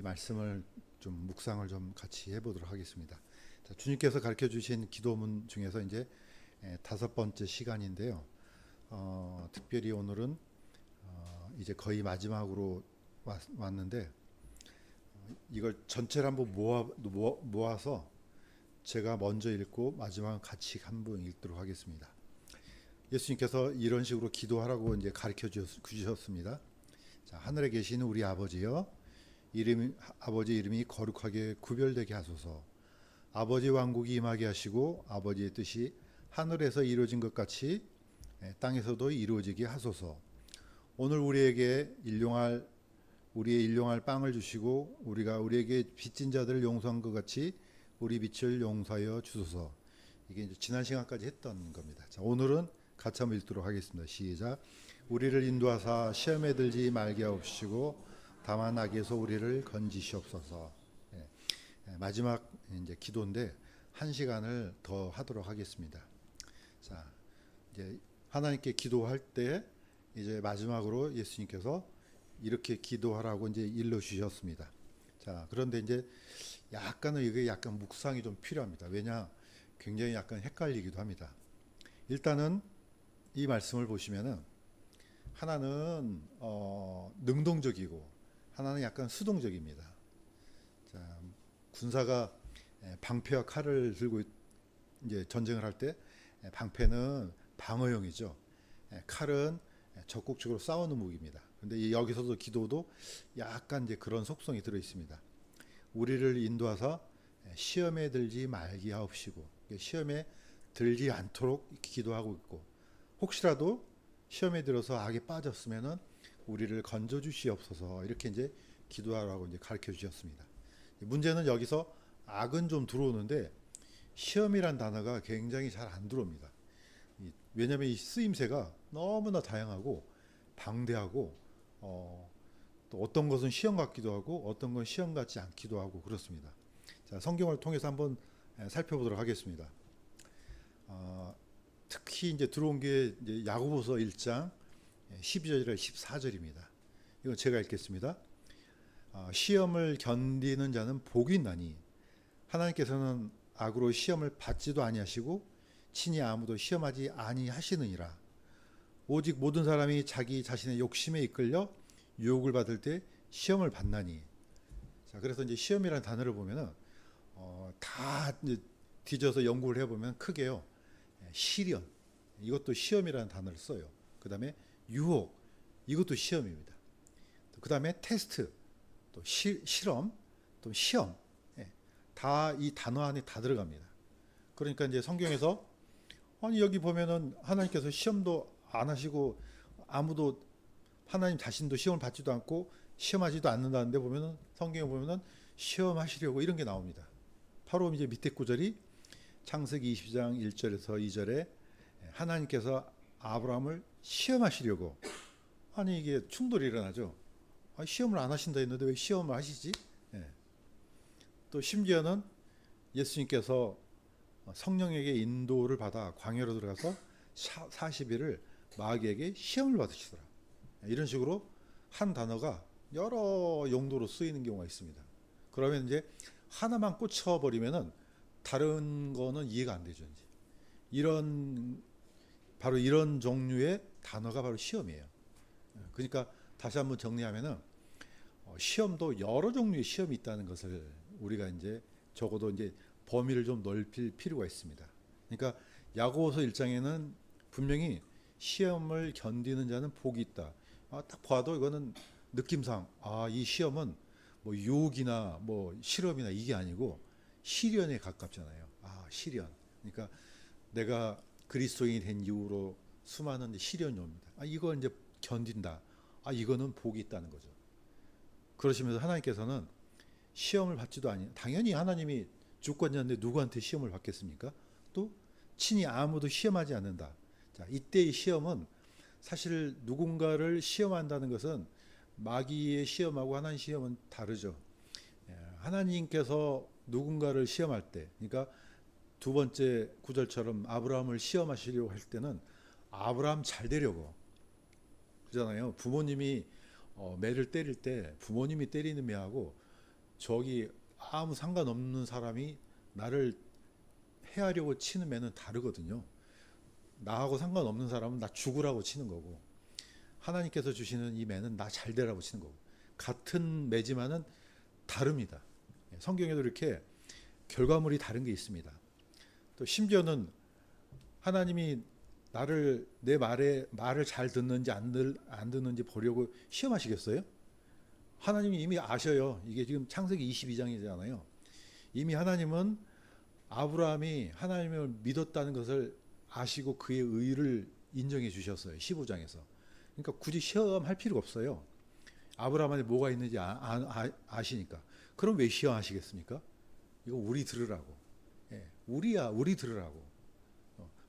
말씀을 좀 묵상을 좀 같이 해보도록 하겠습니다. 자, 주님께서 가르쳐 주신 기도문 중에서 이제 다섯 번째 시간인데요. 특별히 오늘은 이제 거의 마지막으로 왔는데 이걸 전체를 한번 모아서 제가 먼저 읽고 마지막은 같이 한번 읽도록 하겠습니다. 예수님께서 이런 식으로 기도하라고 이제 가르쳐 주셨습니다. 자, 하늘에 계신 우리 아버지여, 아버지 이름이 거룩하게 구별되게 하소서. 아버지 왕국이 임하게 하시고 아버지의 뜻이 하늘에서 이루어진 것 같이 땅에서도 이루어지게 하소서. 오늘 우리의 일용할 빵을 주시고 우리가 우리에게 빚진 자들을 용서한 것 같이 우리 빚을 용서하여 주소서. 이게 이제 지난 시간까지 했던 겁니다. 자, 오늘은 같이 한번 읽도록 하겠습니다. 시작. 우리를 인도하사 시험에 들지 말게 하옵시고 다만 악에서 우리를 건지시옵소서. 마지막 이제 기도인데 한 시간을 더 하도록 하겠습니다. 자, 이제 하나님께 기도할 때 이제 마지막으로 예수님께서 이렇게 기도하라고 이제 일러 주셨습니다. 자, 그런데 이제 이게 약간 묵상이 좀 필요합니다. 왜냐, 굉장히 약간 헷갈리기도 합니다. 일단은 이 말씀을 보시면은 하나는 능동적이고 하나는 약간 수동적입니다. 자, 군사가 방패와 칼을 들고 이제 전쟁을 할 때 방패는 방어용이죠. 칼은 적극적으로 싸우는 무기입니다. 근데 여기서도 기도도 약간 이제 그런 속성이 들어 있습니다. 우리를 인도하사 시험에 들지 말게 하옵시고, 시험에 들지 않도록 기도하고 있고, 혹시라도 시험에 들어서 악에 빠졌으면은 우리를 건져 주시옵소서, 이렇게 이제 기도하라고 이제 가르쳐 주셨습니다. 문제는 여기서 악은 좀 들어오는데 시험이란 단어가 굉장히 잘 안 들어옵니다. 왜냐하면 이 쓰임새가 너무나 다양하고 방대하고 또 어떤 것은 시험 같기도 하고 어떤 건 시험 같지 않기도 하고 그렇습니다. 자, 성경을 통해서 한번 살펴보도록 하겠습니다. 특히 이제 들어온 게 이제 야고보서 1장 12절에 14절입니다. 이건 제가 읽겠습니다. 시험을 견디는 자는 복이 있나니 하나님께서는 악으로 시험을 받지도 아니하시고 친히 아무도 시험하지 아니하시느니라. 오직 모든 사람이 자기 자신의 욕심에 이끌려 유혹을 받을 때 시험을 받나니. 자, 그래서 이제 시험이라는 단어를 보면은 다 이제 뒤져서 연구를 해보면 크게요, 시련, 이것도 시험이라는 단어를 써요. 그 다음에 유혹, 이것도 시험입니다. 그 다음에 테스트, 또 실험, 또 시험, 다 이 단어 안에 다 들어갑니다. 그러니까 이제 성경에서 아니 여기 보면은 하나님께서 시험도 안 하시고 아무도 하나님 자신도 시험을 받지도 않고 시험하지도 않는다는데 보면은 성경에 보면은 시험하시려고 이런 게 나옵니다. 바로 이제 밑에 구절이 창세기 20장 1절에서 2절에 하나님께서 아브라함을 시험하시려고, 아니 이게 충돌이 일어나죠. 시험을 안 하신다 했는데 왜 시험을 하시지? 또 심지어는 예수님께서 성령에게 인도를 받아 광야로 들어가서 40일을 마귀에게 시험을 받으시더라. 이런 식으로 한 단어가 여러 용도로 쓰이는 경우가 있습니다. 그러면 이제 하나만 꽂혀버리면은 다른 거는 이해가 안 되죠. 이제 바로 이런 종류의 단어가 바로 시험이에요. 그러니까 다시 한번 정리하면은 시험도 여러 종류의 시험이 있다는 것을 우리가 이제 적어도 이제 범위를 좀 넓힐 필요가 있습니다. 그러니까 야고보서 1장에는 분명히 시험을 견디는 자는 복이 있다. 딱 봐도 이거는 느낌상 이 시험은 뭐 유혹이나 뭐 실험이나 이게 아니고 시련에 가깝잖아요. 시련. 그러니까 내가 그리스도인이 된 이후로 수많은 시련이 옵니다. 이걸 이제 견딘다. 이거는 복이 있다는 거죠. 그러시면서 하나님께서는 시험을 받지도 당연히 하나님이 주권자인데 누구한테 시험을 받겠습니까? 또 친히 아무도 시험하지 않는다. 자, 이때의 시험은 사실 누군가를 시험한다는 것은 마귀의 시험하고 하나님 시험은 다르죠. 하나님께서 누군가를 시험할 때, 그러니까 두 번째 구절처럼 아브라함을 시험하시려고 할 때는 아브라함 잘 되려고 그러잖아요. 부모님이 매를 때릴 때 부모님이 때리는 매하고 저기 아무 상관없는 사람이 나를 해하려고 치는 매는 다르거든요. 나하고 상관없는 사람은 나 죽으라고 치는 거고, 하나님께서 주시는 이 매는 나 잘 되라고 치는 거고, 같은 매지만은 다릅니다. 성경에도 이렇게 결과물이 다른 게 있습니다. 또 심지어는 하나님이 나를 내 말을 잘 듣는지 안 듣는지 보려고 시험하시겠어요? 하나님이 이미 아셔요. 이게 지금 창세기 22장이잖아요. 이미 하나님은 아브라함이 하나님을 믿었다는 것을 아시고 그의 의를 인정해 주셨어요. 15장에서. 그러니까 굳이 시험할 필요가 없어요. 아브라함 안에 뭐가 있는지 아시니까. 그럼 왜 시험하시겠습니까? 이거 우리 들으라고. 예, 우리 들으라고.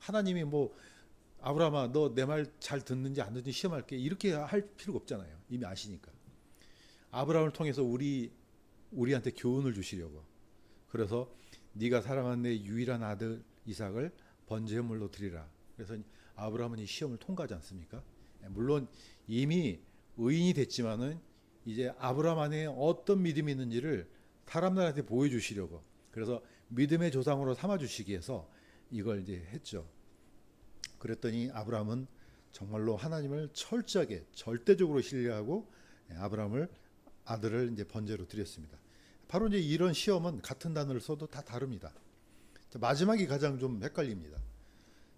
하나님이 뭐 아브라함아 너 내 말 잘 듣는지 안 듣는지 시험할게 이렇게 할 필요가 없잖아요. 이미 아시니까. 아브라함을 통해서 우리한테 교훈을 주시려고. 그래서 네가 사랑하는 내 유일한 아들 이삭을 번제물로 드리라. 그래서 아브라함은 이 시험을 통과하지 않습니까? 물론 이미 의인이 됐지만은 이제 아브라함 안에 어떤 믿음이 있는지를 사람들한테 보여주시려고. 그래서 믿음의 조상으로 삼아 주시기 위해서 이걸 이제 했죠. 그랬더니 아브라함은 정말로 하나님을 철저하게 절대적으로 신뢰하고 아브라함을 아들을 이제 번제로 드렸습니다. 바로 이제 이런 시험은 같은 단어를 써도 다 다릅니다. 자, 마지막이 가장 좀 헷갈립니다.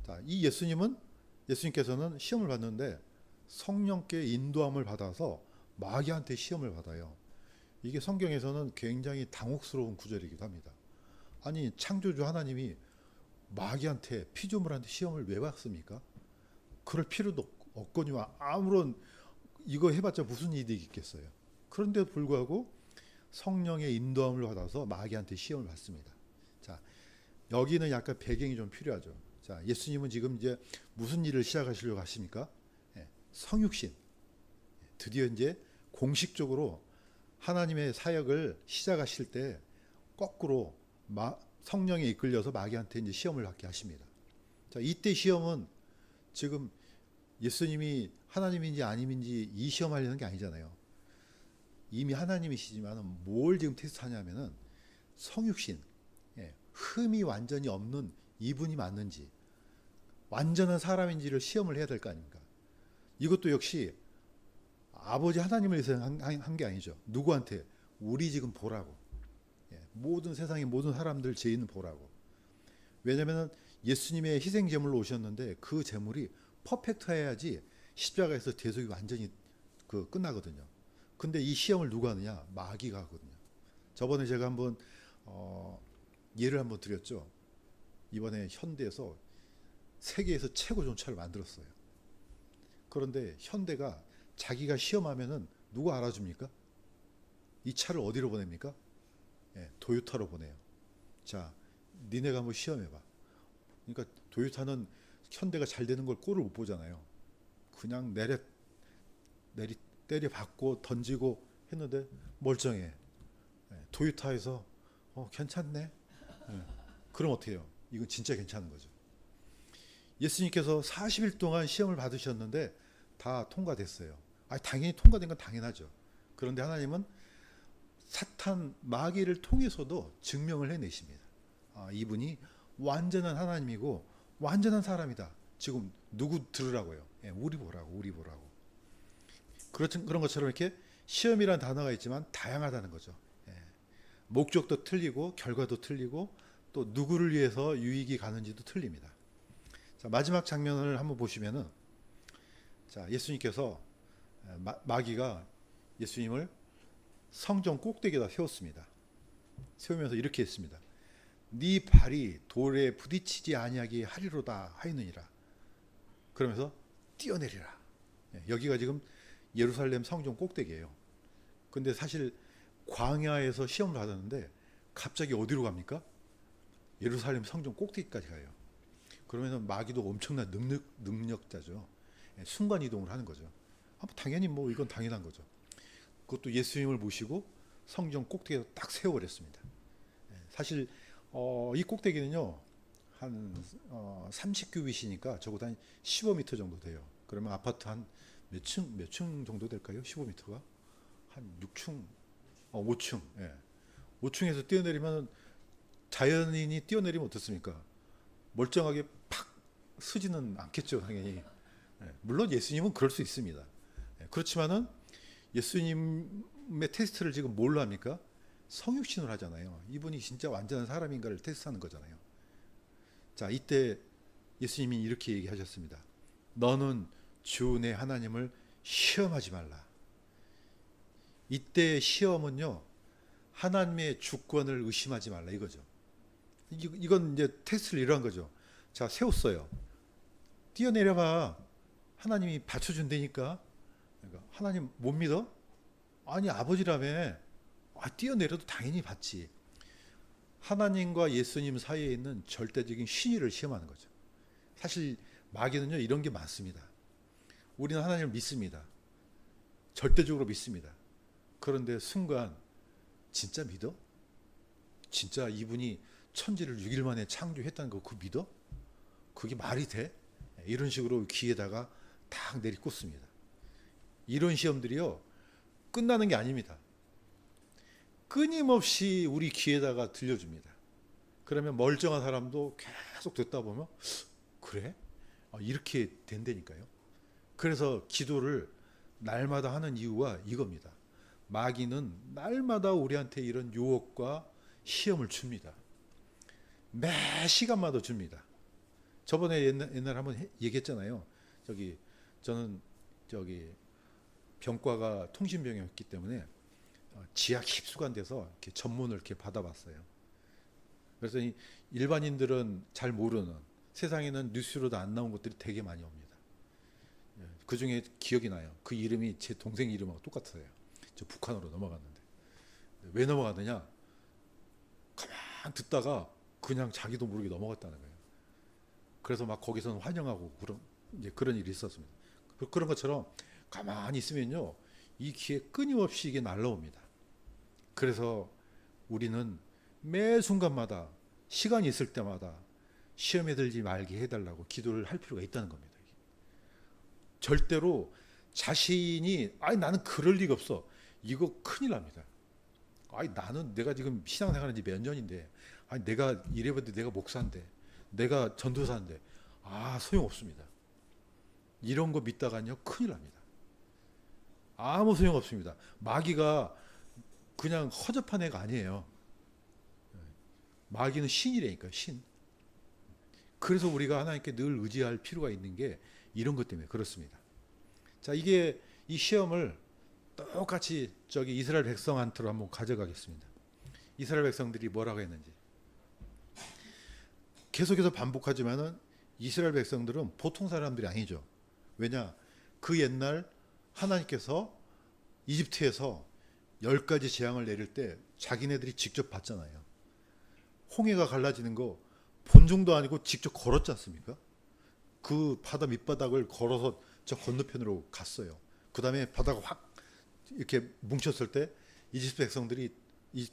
자, 이 예수님께서는 시험을 받는데 성령께 인도함을 받아서 마귀한테 시험을 받아요. 이게 성경에서는 굉장히 당혹스러운 구절이기도 합니다. 아니 창조주 하나님이 마귀한테 피조물한테 시험을 왜 받습니까? 그럴 필요도 없거니와 아무런 이거 해봤자 무슨 이득이 있겠어요. 그런데도 불구하고 성령의 인도함을 받아서 마귀한테 시험을 받습니다. 자, 여기는 약간 배경이 좀 필요하죠. 자, 예수님은 지금 이제 무슨 일을 시작하시려고 하십니까? 성육신. 드디어 이제 공식적으로 하나님의 사역을 시작하실 때 거꾸로 성령에 이끌려서 마귀한테 이제 시험을 받게 하십니다. 자, 이때 시험은 지금 예수님이 하나님인지 아님인지 이 시험하려는 게 아니잖아요. 이미 하나님이시지만 뭘 지금 테스트하냐면은 성육신, 흠이 완전히 없는 이분이 맞는지 완전한 사람인지를 시험을 해야 될 거 아닙니까? 이것도 역시 아버지 하나님을 위해서 한 게 아니죠. 누구한테? 우리 지금 보라고. 모든 세상의 모든 사람들 죄인은 보라고. 왜냐하면 예수님의 희생 제물로 오셨는데 그 제물이 퍼펙트해야지 십자가에서 대속이 완전히 끝나거든요. 근데 이 시험을 누가 하느냐? 마귀가 하거든요. 저번에 제가 한번 예를 한번 드렸죠. 이번에 현대에서 세계에서 최고 좋은 차를 만들었어요. 그런데 현대가 자기가 시험하면은 누가 알아줍니까? 이 차를 어디로 보냅니까? 도요타로 보내요. 자, 니네가 한번 시험해봐. 그러니까 도요타는 현대가 잘 되는 걸 꼴을 못 보잖아요. 그냥 때려 박고 던지고 했는데 멀쩡해. 도요타에서 괜찮네. 그럼 어떻게 해요? 이건 진짜 괜찮은 거죠. 예수님께서 40일 동안 시험을 받으셨는데 다 통과됐어요. 당연히 통과된 건 당연하죠. 그런데 하나님은 사탄 마귀를 통해서도 증명을 해내십니다. 이분이 완전한 하나님이고 완전한 사람이다. 지금 누구 들으라고요? 우리 보라고. 그런 것처럼 이렇게 시험이라는 단어가 있지만 다양하다는 거죠. 목적도 틀리고 결과도 틀리고 또 누구를 위해서 유익이 가는지도 틀립니다. 자, 마지막 장면을 한번 보시면은 자, 예수님께서 마귀가 예수님을 성전 꼭대기에다 세웠습니다. 세우면서 이렇게 했습니다. 네 발이 돌에 부딪히지 아니하게 하리로다 하였느니라. 그러면서 뛰어내리라. 여기가 지금 예루살렘 성전 꼭대기예요. 근데 사실 광야에서 시험을 받았는데 갑자기 어디로 갑니까? 예루살렘 성전 꼭대기까지 가요. 그러면 마귀도 엄청난 능력자죠. 순간 이동을 하는 거죠. 당연히 뭐 이건 당연한 거죠. 그것도 예수님을 모시고 성전 꼭대기에 딱 세워버렸습니다. 사실 이 꼭대기는요 한 30규빗이니까 적어도 한 15m 정도 돼요. 그러면 아파트 한 몇 층 정도 될까요? 15m가 한 6층, 5층. 5층에서 뛰어내리면 자연인이 뛰어내리면 어떻습니까? 멀쩡하게 팍 쓰지는 않겠죠, 당연히. 물론 예수님은 그럴 수 있습니다. 그렇지만은 예수님의 테스트를 지금 뭘로 합니까? 성육신을 하잖아요. 이분이 진짜 완전한 사람인가를 테스트하는 거잖아요. 자, 이때 예수님이 이렇게 얘기하셨습니다. 너는 주 내 하나님을 시험하지 말라. 이때 시험은요, 하나님의 주권을 의심하지 말라 이거죠. 이건 이제 테스트를 이러한 거죠. 자, 세웠어요. 뛰어내려봐. 하나님이 받쳐준다니까. 그러니까 하나님 못 믿어? 아니, 아버지라며. 뛰어내려도 당연히 받지. 하나님과 예수님 사이에 있는 절대적인 신의를 시험하는 거죠. 사실 마귀는요, 이런 게 많습니다. 우리는 하나님을 믿습니다. 절대적으로 믿습니다. 그런데 순간 진짜 믿어? 진짜 이분이 천지를 6일 만에 창조했다는 거 그거 믿어? 그게 말이 돼? 이런 식으로 귀에다가 탁 내리꽂습니다. 이런 시험들이요, 끝나는 게 아닙니다. 끊임없이 우리 귀에다가 들려줍니다. 그러면 멀쩡한 사람도 계속 듣다 보면 그래? 이렇게 된다니까요. 그래서 기도를 날마다 하는 이유가 이겁니다. 마귀는 날마다 우리한테 이런 유혹과 시험을 줍니다. 매 시간마다 줍니다. 저번에 옛날에 한번 얘기했잖아요. 저는 병과가 통신병이었기 때문에 지학 힙수관 돼서 이렇게 전문을 이렇게 받아봤어요. 그래서 일반인들은 잘 모르는, 세상에는 뉴스로도 안 나온 것들이 되게 많이 옵니다. 그 중에 기억이 나요. 그 이름이 제 동생 이름하고 똑같아요. 저 북한으로 넘어갔는데. 왜 넘어가느냐? 가만 듣다가 그냥 자기도 모르게 넘어갔다는 거예요. 그래서 막 거기서는 환영하고 그런 일이 있었습니다. 그런 것처럼 가만히 있으면요, 이 귀에 끊임없이 이게 날라옵니다. 그래서 우리는 매 순간마다 시간이 있을 때마다 시험에 들지 말게 해달라고 기도를 할 필요가 있다는 겁니다. 절대로 자신이 나는 그럴 리가 없어, 이거 큰일 납니다. 나는 내가 지금 신앙생활한 지 몇 년인데, 내가 이래봐도 내가 목사인데, 내가 전도사인데, 소용없습니다. 이런 거 믿다가요 큰일 납니다. 아무 소용없습니다. 마귀가 그냥 허접한 애가 아니에요. 마귀는 신이라니까, 신. 그래서 우리가 하나님께 늘 의지할 필요가 있는 게 이런 것 때문에 그렇습니다. 자, 이 시험을 똑같이 이스라엘 백성한테로 한번 가져가겠습니다. 이스라엘 백성들이 뭐라고 했는지. 계속해서 반복하지만은 이스라엘 백성들은 보통 사람들이 아니죠. 왜냐? 그 옛날 하나님께서 이집트에서 10가지 재앙을 내릴 때 자기네들이 직접 봤잖아요. 홍해가 갈라지는 거 본중도 아니고 직접 걸었지 않습니까? 그 바다 밑바닥을 걸어서 저 건너편으로 갔어요. 그 다음에 바다가 확 이렇게 뭉쳤을 때 이집트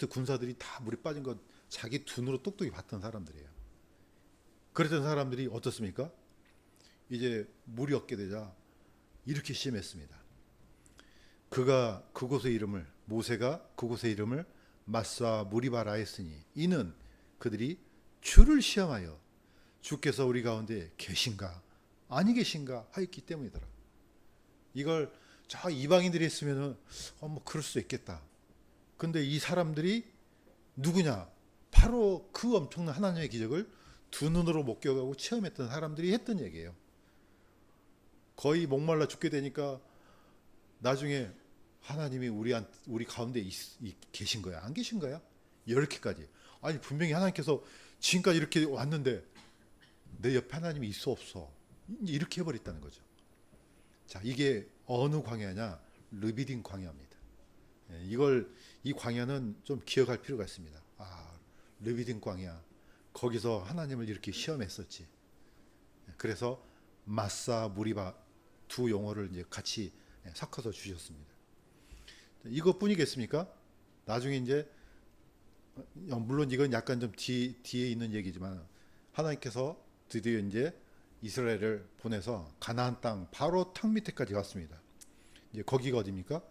군사들이 다 물에 빠진 건 자기 두 눈으로 똑똑히 봤던 사람들이에요. 그랬던 사람들이 어떻습니까? 이제 물이 없게 되자 이렇게 시험했습니다. 모세가 그곳의 이름을 마사 무리바라 했으니 이는 그들이 주를 시험하여 주께서 우리 가운데 계신가 아니 계신가 하였기 때문이더라. 이걸 저 이방인들이 했으면은 뭐 그럴 수 있겠다. 근데 이 사람들이 누구냐? 바로 그 엄청난 하나님의 기적을 두 눈으로 목격하고 체험했던 사람들이 했던 얘기예요. 거의 목말라 죽게 되니까 나중에 하나님이 우리 가운데 계신 거야? 안 계신 거야? 이렇게까지. 분명히 하나님께서 지금까지 이렇게 왔는데 내 옆에 하나님이 있어 없어? 이렇게 해버렸다는 거죠. 자, 이게 어느 광야냐? 르비딘 광야입니다. 이 광야는 좀 기억할 필요가 있습니다. 르비딘 광야. 거기서 하나님을 이렇게 시험했었지. 그래서 마사 무리바 두 용어를 이제 같이 섞어서 주셨습니다. 이것뿐이겠습니까? 나중에 이제 물론 이건 약간 좀 뒤에 있는 얘기지만 하나님께서 드디어 이제 이스라엘을 보내서 가나안 땅 바로 탕 밑에까지 왔습니다. 이제 거기가 어디입니까?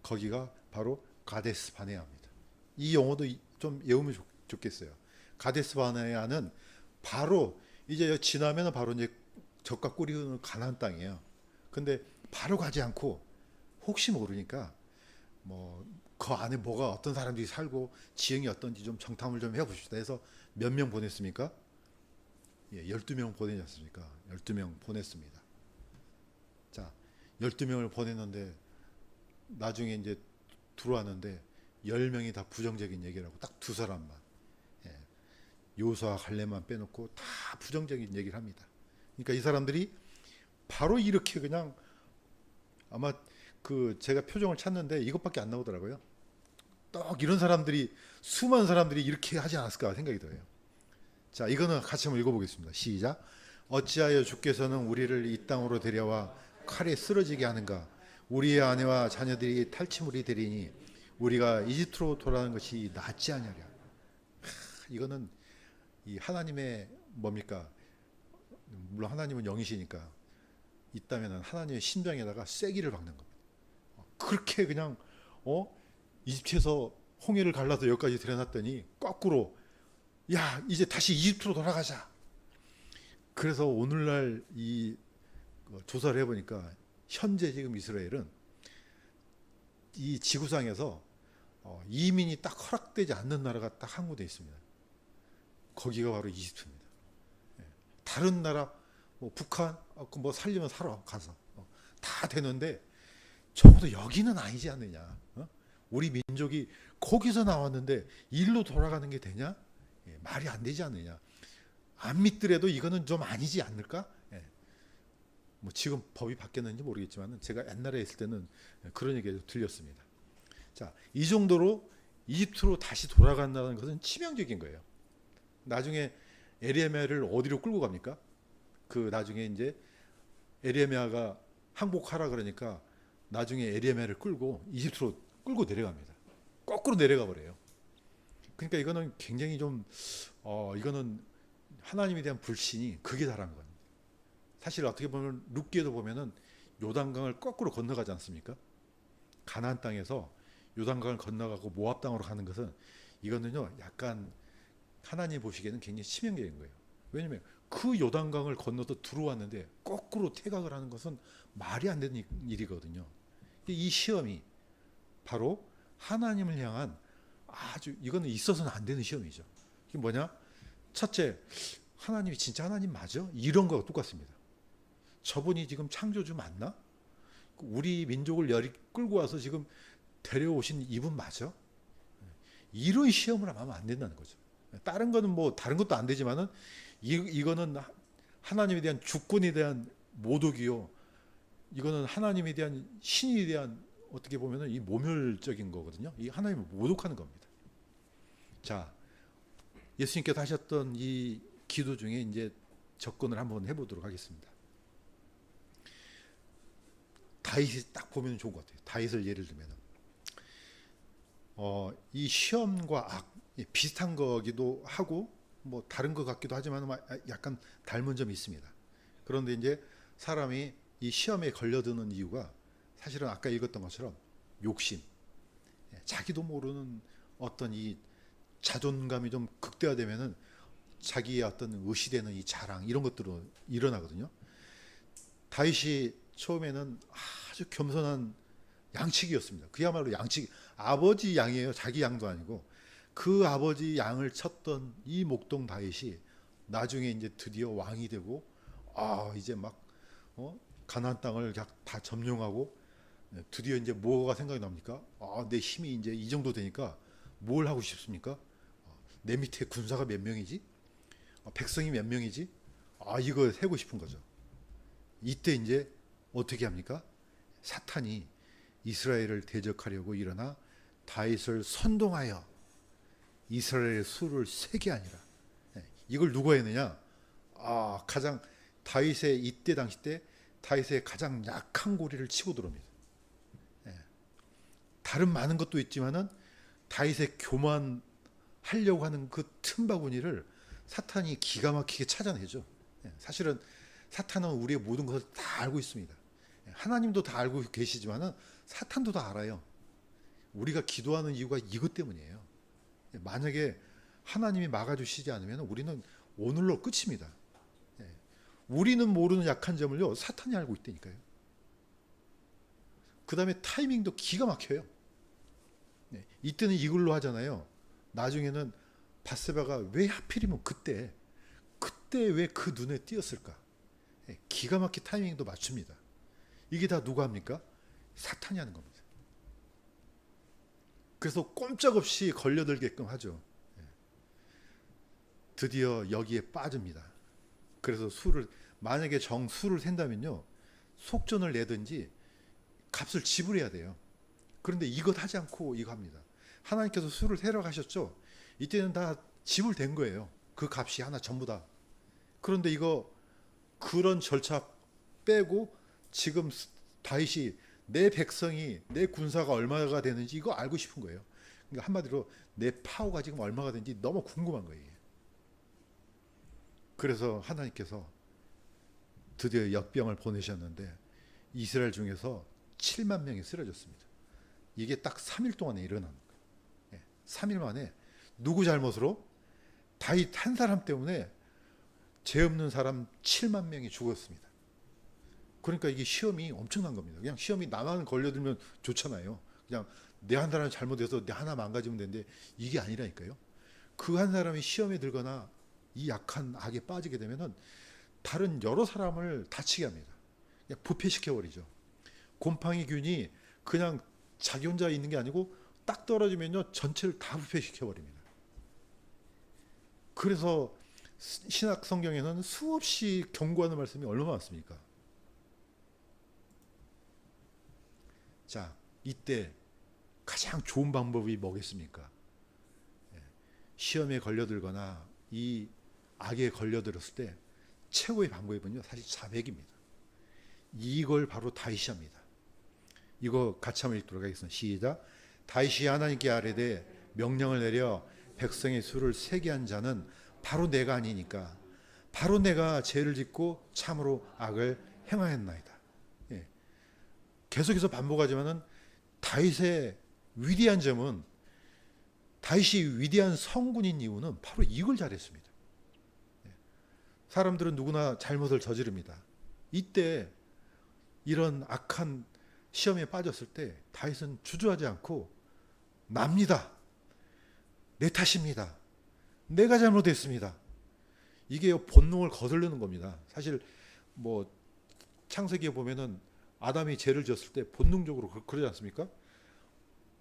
거기가 바로 가데스 바네아입니다. 이 용어도 좀 외우면 좋겠어요. 가데스 바네아는 바로 이제 지나면은 바로 이제 적과 꿀이 흐르는 가나안 땅이에요. 근데 바로 가지 않고 혹시 모르니까 뭐 그 안에 뭐가 어떤 사람들이 살고 지형이 어떤지 좀 정탐을 좀 해봅시다 해서 몇 명 보냈습니까? 예, 12명 보내지 않습니까? 12명 보냈습니다. 자, 12명을 보냈는데 나중에 이제 들어왔는데 10명이 다 부정적인 얘기를 하고 딱 두 사람만, 예, 요수와 갈렙만 빼놓고 다 부정적인 얘기를 합니다. 그러니까 이 사람들이 바로 이렇게 그냥 아마 그 제가 표정을 찾는데 이것밖에 안 나오더라고요. 딱 이런 사람들이 수많은 사람들이 이렇게 하지 않았을까 생각이 들어요. 자, 이거는 같이 한번 읽어보겠습니다. 시작. 어찌하여 주께서는 우리를 이 땅으로 데려와 칼에 쓰러지게 하는가? 우리의 아내와 자녀들이 탈취물이 되리니 우리가 이집트로 돌아가는 것이 낫지 않으랴. 이거는 이 하나님의 뭡니까? 물론 하나님은 영이시니까 있다면 하나님의 심장에다가 쐐기를 박는 겁니다. 그렇게 그냥 이집트에서 홍해를 갈라서 여기까지 들여놨더니 거꾸로 야 이제 다시 이집트로 돌아가자. 그래서 오늘날 이 조사를 해보니까 현재 지금 이스라엘은 이 지구상에서 이민이 딱 허락되지 않는 나라가 딱 한 군데 있습니다. 거기가 바로 이집트입니다. 다른 나라 뭐 북한 뭐 살려면 살아 가서 다 되는데 적어도 여기는 아니지 않느냐. 우리 민족이 거기서 나왔는데 일로 돌아가는 게 되냐? 예, 말이 안 되지 않느냐. 안 믿더라도 이거는 좀 아니지 않을까? 예. 뭐 지금 법이 바뀌었는지 모르겠지만 제가 옛날에 있을 때는 그런 얘기가 들렸습니다. 자, 이 정도로 이집트로 다시 돌아간다는 것은 치명적인 거예요. 나중에 에레미야를 어디로 끌고 갑니까? 그 나중에 이제 에레미야가 항복하라 그러니까 나중에 에레미야를 끌고 이집트로 끌고 내려갑니다. 거꾸로 내려가 버려요. 그러니까 이거는 굉장히 좀 이거는 하나님에 대한 불신이 극에 달한 겁니다. 사실 어떻게 보면 룻기에도 보면은 요단강을 거꾸로 건너가지 않습니까? 가나안 땅에서 요단강을 건너가고 모압 땅으로 가는 것은 이거는요 약간 하나님 보시기에는 굉장히 치명적인 거예요. 왜냐하면 그 요단강을 건너서 들어왔는데 거꾸로 퇴각을 하는 것은 말이 안 되는 일이거든요. 이 시험이 바로 하나님을 향한 아주 이거는 있어서는 안 되는 시험이죠. 이게 뭐냐? 첫째, 하나님이 진짜 하나님 맞아? 이런 거와 똑같습니다. 저분이 지금 창조주 맞나? 우리 민족을 열이 끌고 와서 지금 데려오신 이분 맞아? 이런 시험을 하면 안 된다는 거죠. 다른 거는 뭐 다른 것도 안 되지만은 이거는 하나님에 대한 주권에 대한 모독이요. 이거는 하나님에 대한 신에 대한 어떻게 보면은 이 모멸적인 거거든요. 이 하나님을 모독하는 겁니다. 자, 예수님께서 하셨던 이 기도 중에 이제 접근을 한번 해보도록 하겠습니다. 다윗이 딱 보면 좋은 것 같아요. 다윗을 예를 들면은 이 시험과 악 비슷한 거기도 하고 뭐 다른 것 같기도 하지만 약간 닮은 점이 있습니다. 그런데 이제 사람이 이 시험에 걸려드는 이유가 사실은 아까 읽었던 것처럼 욕심, 자기도 모르는 어떤 이 자존감이 좀 극대화되면은 자기의 어떤 의시되는 이 자랑 이런 것들로 일어나거든요. 다윗이 처음에는 아주 겸손한 양치기였습니다. 그야말로 양치기, 아버지 양이에요. 자기 양도 아니고 그 아버지 양을 쳤던 이 목동 다윗이 나중에 이제 드디어 왕이 되고 이제 막 가나안 땅을 다 점령하고 드디어 이제 뭐가 생각이 납니까? 내 힘이 이제 이 정도 되니까 뭘 하고 싶습니까? 내 밑에 군사가 몇 명이지? 백성이 몇 명이지? 이거 세고 싶은 거죠. 이때 이제 어떻게 합니까? 사탄이 이스라엘을 대적하려고 일어나 다윗을 선동하여 이스라엘의 수를 세게 하니라. 이걸 누가 했느냐? 가장 다윗의 이때 당시 때 다윗의 가장 약한 고리를 치고 들어옵니다. 다른 많은 것도 있지만은 다윗의 교만하려고 하는 그 틈바구니를 사탄이 기가 막히게 찾아내죠. 사실은 사탄은 우리의 모든 것을 다 알고 있습니다. 하나님도 다 알고 계시지만은 사탄도 다 알아요. 우리가 기도하는 이유가 이것 때문이에요. 만약에 하나님이 막아주시지 않으면 우리는 오늘로 끝입니다. 우리는 모르는 약한 점을요 사탄이 알고 있다니까요. 그 다음에 타이밍도 기가 막혀요. 이때는 이걸로 하잖아요. 나중에는 밧세바가 왜 하필이면 그때 왜 그 눈에 띄었을까? 기가 막힌 타이밍도 맞춥니다. 이게 다 누가 합니까? 사탄이 하는 겁니다. 그래서 꼼짝없이 걸려들게끔 하죠. 드디어 여기에 빠집니다. 그래서 만약에 술을 샌다면요 속전을 내든지 값을 지불해야 돼요. 그런데 이것 하지 않고 이거 합니다. 하나님께서 술을 세러 가셨죠. 이때는 다 지불된 거예요. 그 값이 하나 전부 다. 그런데 그런 절차 빼고 지금 다윗이 내 백성이 내 군사가 얼마가 되는지 이거 알고 싶은 거예요. 그러니까 한마디로 내 파워가 지금 얼마가 되는지 너무 궁금한 거예요. 그래서 하나님께서 드디어 역병을 보내셨는데 이스라엘 중에서 7만 명이 쓰러졌습니다. 이게 딱 3일 동안에 일어난 거예요. 3일 만에 누구 잘못으로? 다윗 한 사람 때문에 죄 없는 사람 7만 명이 죽었습니다. 그러니까 이게 시험이 엄청난 겁니다. 그냥 시험이 나만 걸려들면 좋잖아요. 그냥 내 한 사람이 잘못해서 내 하나 망가지면 되는데 이게 아니라니까요. 그 한 사람이 시험에 들거나 이 약한 악에 빠지게 되면은 다른 여러 사람을 다치게 합니다. 그냥 부패시켜버리죠. 곰팡이균이 그냥 자기 혼자 있는 게 아니고 딱 떨어지면요 전체를 다 부패시켜버립니다. 그래서 신약 성경에는 수없이 경고하는 말씀이 얼마나 많습니까? 자, 이때 가장 좋은 방법이 뭐겠습니까? 시험에 걸려들거나 이 악에 걸려들었을 때 최고의 방법은요 사실 자백입니다. 이걸 바로 다윗이 합니다. 이거 같이 한번 읽도록 하겠습니다. 시작. 다윗이 하나님께 아뢰되 명령을 내려 백성의 수를 세게 한 자는 바로 내가 아니니까 바로 내가 죄를 짓고 참으로 악을 행하였나이다. 계속해서 반복하지만은 다윗의 위대한 점은 다윗이 위대한 성군인 이유는 바로 이걸 잘했습니다. 사람들은 누구나 잘못을 저지릅니다. 이때 이런 악한 시험에 빠졌을 때 다윗은 주저하지 않고 납니다. 내 탓입니다. 내가 잘못했습니다. 이게 본능을 거스르는 겁니다. 사실 뭐 창세기에 보면은 아담이 죄를 지었을 때 본능적으로 그러지 않습니까?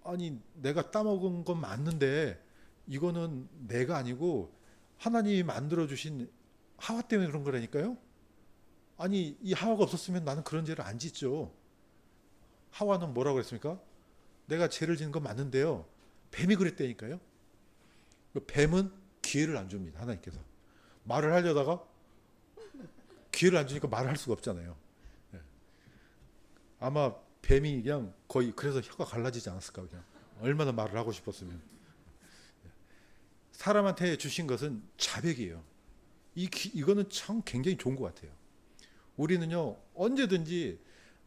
아니 내가 따먹은 건 맞는데 이거는 내가 아니고 하나님이 만들어 주신 하와 때문에 그런 거라니까요. 아니 이 하와가 없었으면 나는 그런 죄를 안 짓죠. 하와는 뭐라고 그랬습니까? 내가 죄를 짓는 건 맞는데요. 뱀이 그랬다니까요. 뱀은 기회를 안 줍니다. 하나님께서 말을 하려다가 기회를 안 주니까 말을 할 수가 없잖아요. 아마 뱀이 그냥 거의 그래서 혀가 갈라지지 않았을까. 그냥 얼마나 말을 하고 싶었으면. 사람한테 주신 것은 자백이에요. 이거는 참 굉장히 좋은 것 같아요. 우리는요 언제든지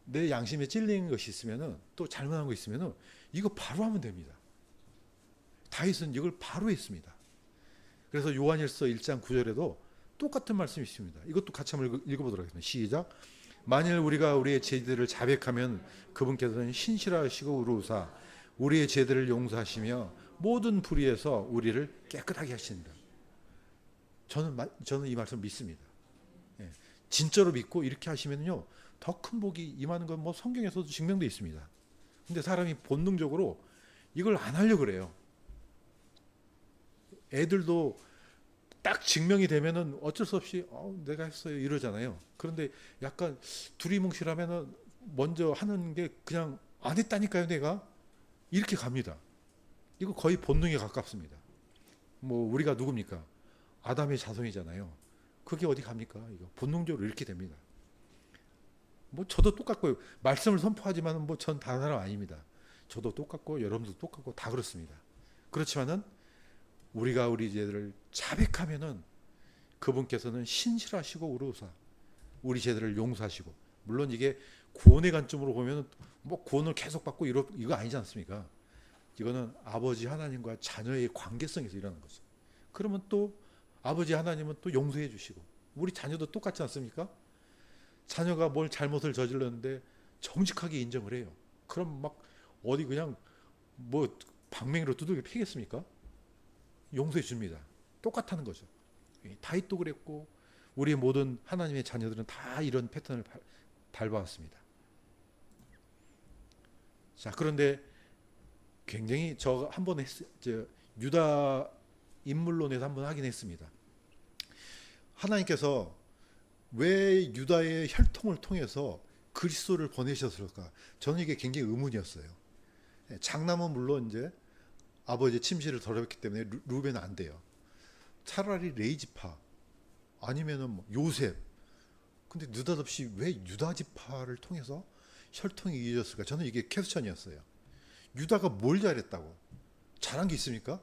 내 양심에 찔리는 것이 있으면은 또 잘못한 거 있으면은 이거 바로 하면 됩니다. 다윗은 이걸 바로 했습니다. 그래서 요한일서 1장 9절에도 똑같은 말씀이 있습니다. 이것도 같이 한번 읽어보도록 하겠습니다. 시작. 만일 우리가 우리의 죄들을 자백하면 그분께서는 신실하시고 의로우사 우리의 죄들을 용서하시며 모든 불의에서 우리를 깨끗하게 하신다. 저는 이 말씀 믿습니다. 진짜로 믿고 이렇게 하시면요 더 큰 복이 임하는 건 뭐 성경에서도 증명되어 있습니다. 근데 사람이 본능적으로 이걸 안 하려고 그래요. 애들도 딱 증명이 되면은 어쩔 수 없이 내가 했어요 이러잖아요. 그런데 약간 두리뭉실하면은 먼저 하는 게 그냥 안 했다니까요 내가 이렇게 갑니다. 이거 거의 본능에 가깝습니다. 뭐 우리가 누굽니까? 아담의 자손이잖아요. 그게 어디 갑니까? 이거 본능적으로 이렇게 됩니다. 뭐 저도 똑같고요. 말씀을 선포하지만 뭐 전 다른 사람 아닙니다. 저도 똑같고 여러분도 똑같고 다 그렇습니다. 그렇지만은 우리가 우리 죄들을 자백하면은 그분께서는 신실하시고 의로우사 우리 죄들을 용서하시고 물론 이게 구원의 관점으로 보면은 뭐 구원을 계속 받고 이거 아니지 않습니까? 이거는 아버지 하나님과 자녀의 관계성에서 일어나는 거죠. 그러면 또 아버지 하나님은 또 용서해 주시고, 우리 자녀도 똑같지 않습니까? 자녀가 뭘 잘못을 저질렀는데 정직하게 인정을 해요. 그럼 막 어디 그냥 뭐 방맹이로 두들겨 패겠습니까? 용서해 줍니다. 똑같다는 거죠. 다윗도 그랬고 우리 모든 하나님의 자녀들은 다 이런 패턴을 밟아왔습니다. 자, 그런데 굉장히 저 한번 유다 인물론에서 한번 하긴 했습니다. 하나님께서 왜 유다의 혈통을 통해서 그리스도를 보내셨을까? 저는 이게 굉장히 의문이었어요. 장남은 물론 이제 아버지의 침실을 더럽혔기 때문에 루벤은 안 돼요. 차라리 레이지파 아니면은 뭐 요셉. 근데 느닷없이 왜 유다 지파를 통해서 혈통이 이어졌을까? 저는 이게 퀘스천이었어요. 유다가 뭘 잘했다고? 잘한 게 있습니까?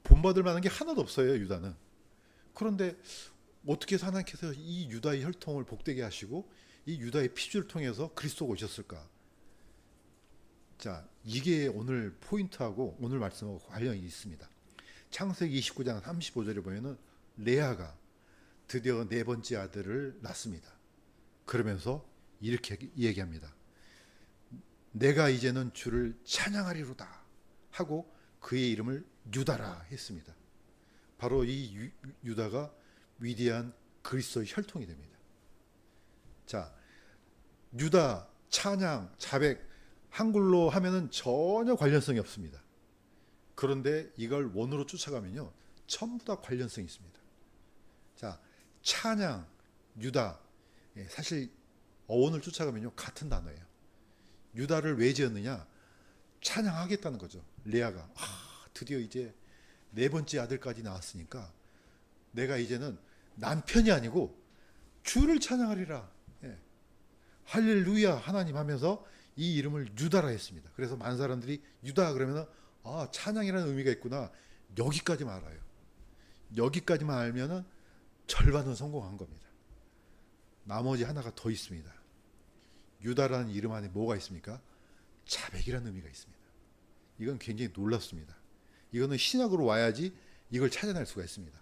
본받을 만한 게 하나도 없어요, 유다는. 그런데 어떻게 해서 하나님께서 이 유다의 혈통을 복되게 하시고 이 유다의 피줄을 통해서 그리스도가 오셨을까? 자, 이게 오늘 포인트하고 오늘 말씀하고 관련이 있습니다. 창세기 29장 35절에 보면은 레아가 드디어 네 번째 아들을 낳습니다. 그러면서 이렇게 얘기합니다. 내가 이제는 주를 찬양하리로다 하고 그의 이름을 유다라 했습니다. 바로 이 유다가 위대한 그리스도의 혈통이 됩니다. 자, 유다, 찬양, 자백, 한글로 하면은 전혀 관련성이 없습니다. 그런데 이걸 원어로 쫓아가면요, 전부 다 관련성이 있습니다. 자, 찬양, 유다, 사실 어원을 쫓아가면요 같은 단어예요. 유다를 왜 지었느냐? 찬양하겠다는 거죠. 레아가 드디어 이제 네 번째 아들까지 나왔으니까 내가 이제는 남편이 아니고 주를 찬양하리라. 할렐루야 하나님 하면서 이 이름을 유다라 했습니다. 그래서 많은 사람들이 유다 그러면 찬양이라는 의미가 있구나. 여기까지만 알아요. 여기까지만 알면은 절반은 성공한 겁니다. 나머지 하나가 더 있습니다. 유다라는 이름 안에 뭐가 있습니까? 자백이라는 의미가 있습니다. 이건 굉장히 놀랍습니다. 이거는 신약으로 와야지 이걸 찾아낼 수가 있습니다.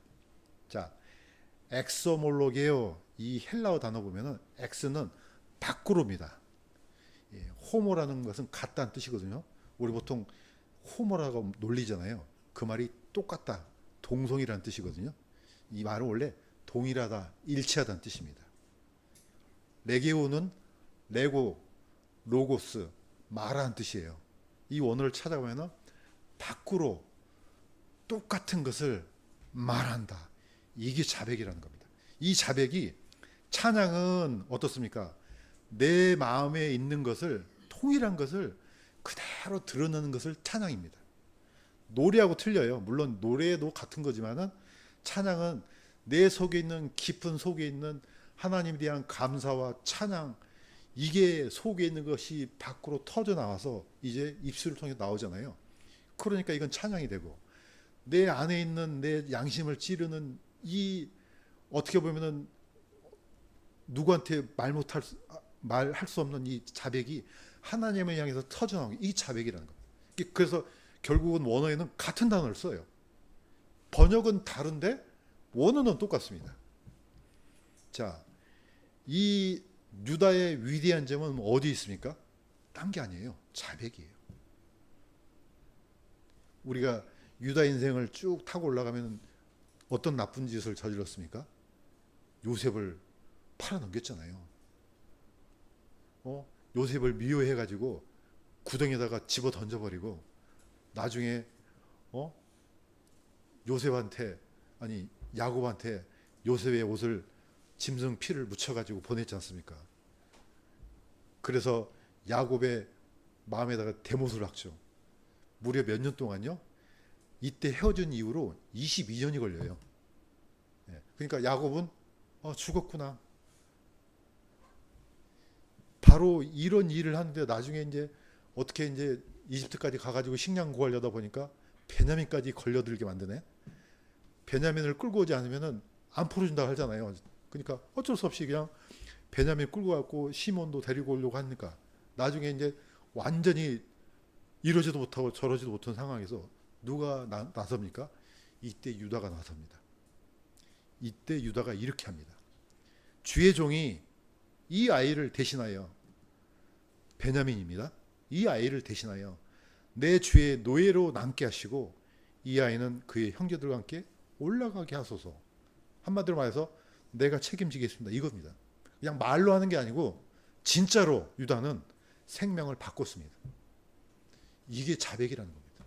자, 엑소몰로게요. 이 헬라어 단어 보면은 엑스는 밖으로입니다. 호모라는 것은 같다는 뜻이거든요. 우리 보통 호모라고 놀리잖아요. 그 말이 똑같다, 동성이라는 뜻이거든요. 이 말은 원래 동일하다, 일치하다는 뜻입니다. 레게오는 레고, 로고스, 말하는 뜻이에요. 이 원어를 찾아보면 밖으로 똑같은 것을 말한다. 이게 자백이라는 겁니다. 이 자백이, 찬양은 어떻습니까? 내 마음에 있는 것을, 통일한 것을 그대로 드러내는 것을 찬양입니다. 노래하고 틀려요. 물론 노래도 같은 거지만은 찬양은 내 속에 있는, 깊은 속에 있는 하나님에 대한 감사와 찬양, 이게 속에 있는 것이 밖으로 터져 나와서 이제 입술을 통해 나오잖아요. 그러니까 이건 찬양이 되고, 내 안에 있는 내 양심을 찌르는 이, 어떻게 보면은 누구한테 말할 수 없는 이 자백이 하나님을 향해서 터져 나오는 이 자백이라는 겁니다. 그래서 결국은 원어에는 같은 단어를 써요. 번역은 다른데 원어는 똑같습니다. 자, 이 유다의 위대한 점은 어디 있습니까? 딴 게 아니에요. 자백이에요. 우리가 유다 인생을 쭉 타고 올라가면 어떤 나쁜 짓을 저질렀습니까? 요셉을 팔아넘겼잖아요. 요셉을 미워해가지고 구덩이에다가 집어 던져버리고, 나중에 요셉한테, 아니 야곱한테 요셉의 옷을, 짐승 피를 묻혀가지고 보냈지 않습니까? 그래서 야곱의 마음에다가 대못을 박죠. 무려 몇 년 동안요? 이때 헤어진 이후로 22년이 걸려요. 그러니까 야곱은 죽었구나. 바로 이런 일을 하는데 나중에 이제 어떻게 이제 이집트까지 가가지고 식량 구하려다 보니까 베냐민까지 걸려들게 만드네. 베냐민을 끌고 오지 않으면은 안 풀어준다고 하잖아요. 그러니까 어쩔 수 없이 그냥 베냐민 끌고 갔고 시몬도 데리고 오려고 하니까 나중에 이제 완전히 이러지도 못하고 저러지도 못한 상황에서 누가 나섭니까? 이때 유다가 나섭니다. 이때 유다가 이렇게 합니다. 주의 종이 이 아이를 대신하여, 베냐민입니다. 이 아이를 대신하여 내 주의 노예로 남게 하시고 이 아이는 그의 형제들과 함께 올라가게 하소서. 한마디로 말해서 내가 책임지겠습니다. 이겁니다. 그냥 말로 하는 게 아니고 진짜로 유다는 생명을 바꿨습니다. 이게 자백이라는 겁니다.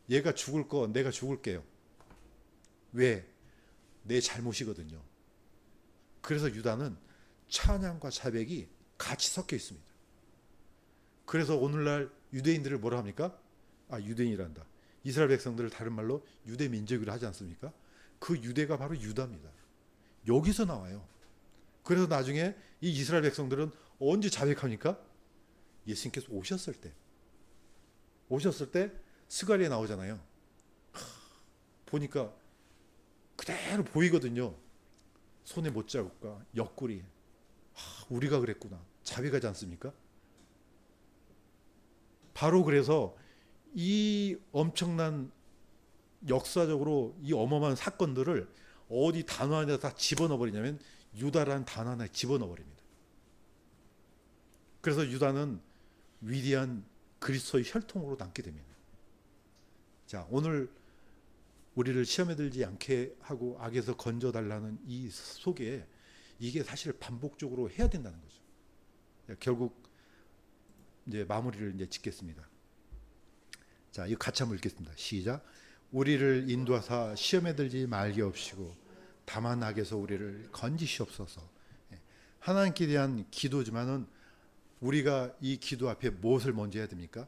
얘가 죽을 거 내가 죽을게요. 왜? 내 잘못이거든요. 그래서 유다는 찬양과 자백이 같이 섞여 있습니다. 그래서 오늘날 유대인들을 뭐라 합니까? 유대인이란다. 이스라엘 백성들을 다른 말로 유대 민족이라 하지 않습니까? 그 유대가 바로 유다입니다. 여기서 나와요. 그래서 나중에 이 이스라엘 백성들은 언제 자백합니까? 예수님께서 오셨을 때 스가랴에 나오잖아요. 보니까 그대로 보이거든요. 손에 못자국과 옆구리. 우리가 그랬구나. 자백하지 않습니까? 바로 그래서 이 엄청난 역사적으로 이 어마어마한 사건들을 어디 단어 안에 다 집어넣어 버리냐면 유다라는 단어 하나에 집어넣어 버립니다. 그래서 유다는 위대한 그리스도의 혈통으로 남게 됩니다. 자, 오늘 우리를 시험에 들지 않게 하고 악에서 건져달라는 이 속에 이게 사실 반복적으로 해야 된다는 거죠. 결국 이제 마무리를 이제 짓겠습니다. 자, 이거 같이 한번 읽겠습니다. 시작. 우리를 인도하사 시험에 들지 말게 없이고 다만 악에서 우리를 건지시옵소서. 하나님께 대한 기도지만은 우리가 이 기도 앞에 무엇을 먼저 해야 됩니까?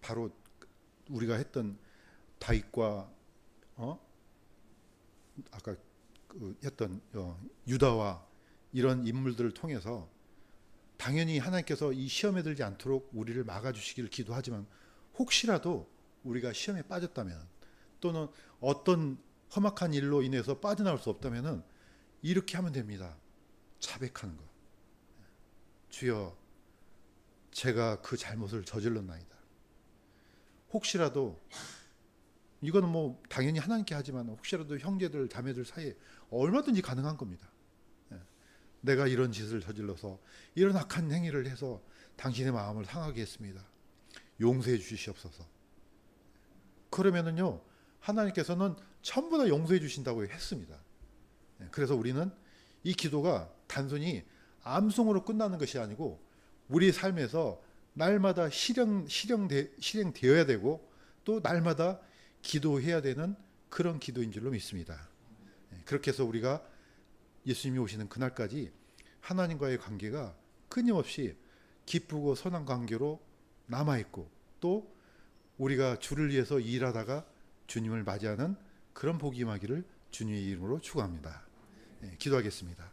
바로 우리가 했던 다윗과 아까 했던 유다와 이런 인물들을 통해서 당연히 하나님께서 이 시험에 들지 않도록 우리를 막아주시기를 기도하지만 혹시라도 우리가 시험에 빠졌다면 또는 어떤 험악한 일로 인해서 빠져나올 수 없다면 이렇게 하면 됩니다. 자백하는 것. 주여, 제가 그 잘못을 저질렀나이다. 혹시라도 이거는 뭐 당연히 하나님께 하지만 혹시라도 형제들 자매들 사이에 얼마든지 가능한 겁니다. 내가 이런 짓을 저질러서 이런 악한 행위를 해서 당신의 마음을 상하게 했습니다. 용서해 주시옵소서. 그러면은요 하나님께서는 전부 다 용서해 주신다고 했습니다. 그래서 우리는 이 기도가 단순히 암송으로 끝나는 것이 아니고 우리 삶에서 날마다 실행되어야 되고 또 날마다 기도해야 되는 그런 기도인 줄로 믿습니다. 그렇게 해서 우리가 예수님이 오시는 그날까지 하나님과의 관계가 끊임없이 기쁘고 선한 관계로 남아있고 또 우리가 주를 위해서 일하다가 주님을 맞이하는 그런 복이 임하기를 주님의 이름으로 축원합니다. 기도하겠습니다.